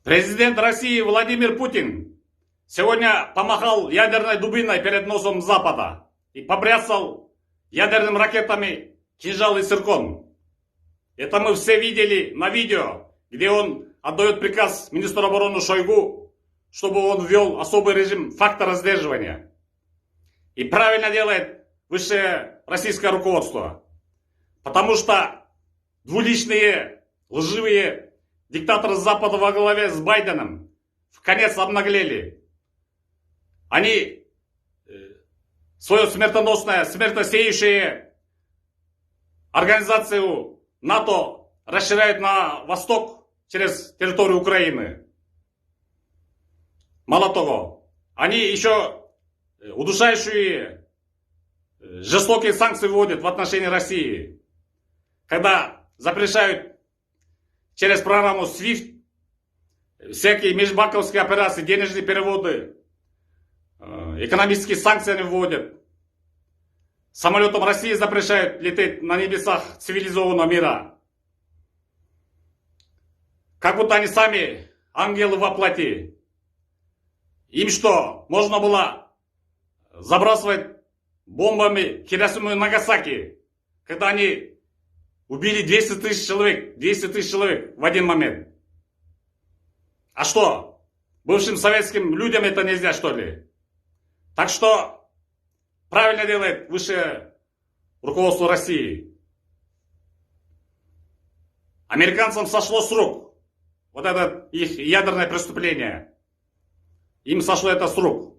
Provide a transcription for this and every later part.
Президент России Владимир Путин сегодня помахал ядерной дубиной перед носом Запада и побрясал ядерными ракетами «Кинжал» и «Циркон». Это мы все видели на видео, где он отдает приказ министру обороны Шойгу, чтобы он ввел особый режим фактора сдерживания. И правильно делает высшее российское руководство. Потому что двуличные, лживые диктаторы Запада во главе с Байденом в конец обнаглели. Они свою смертосеющую организацию НАТО расширяют на восток через территорию Украины. Мало того, они еще удушающие, жестокие санкции вводят в отношении России, когда запрещают через программу SWIFT всякие межбанковские операции, денежные переводы, экономические санкции они вводят. Самолетом России запрещают лететь на небесах цивилизованного мира. Как будто они сами ангелы во плоти. Им что, можно было забрасывать бомбами Хиросиму и Нагасаки, когда они убили 200 тысяч человек в один момент? А что, бывшим советским людям это нельзя, что ли? Так что правильно делает высшее руководство России. Американцам сошло с рук вот это их ядерное преступление. Им сошло это с рук.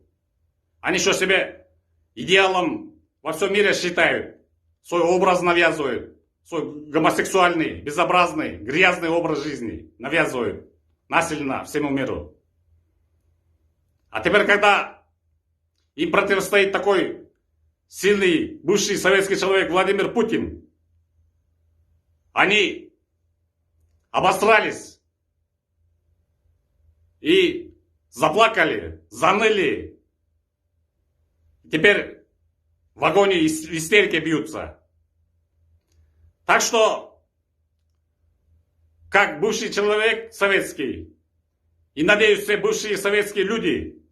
Они что себе идеалом во всем мире считают, свой образ навязывают, свой гомосексуальный, безобразный, грязный образ жизни навязывают насильно всему миру. А теперь, когда им противостоит такой сильный бывший советский человек Владимир Путин, они обосрались и заплакали, заныли. Теперь в агонии и истерике бьются. Так что, как бывший человек советский, и, надеюсь, все бывшие советские люди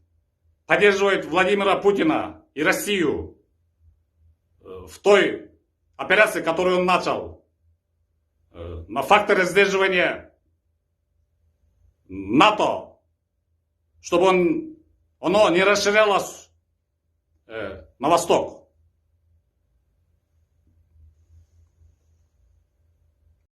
поддерживают Владимира Путина и Россию в той операции, которую он начал, на факторе сдерживания НАТО, чтобы оно не расширялось на восток.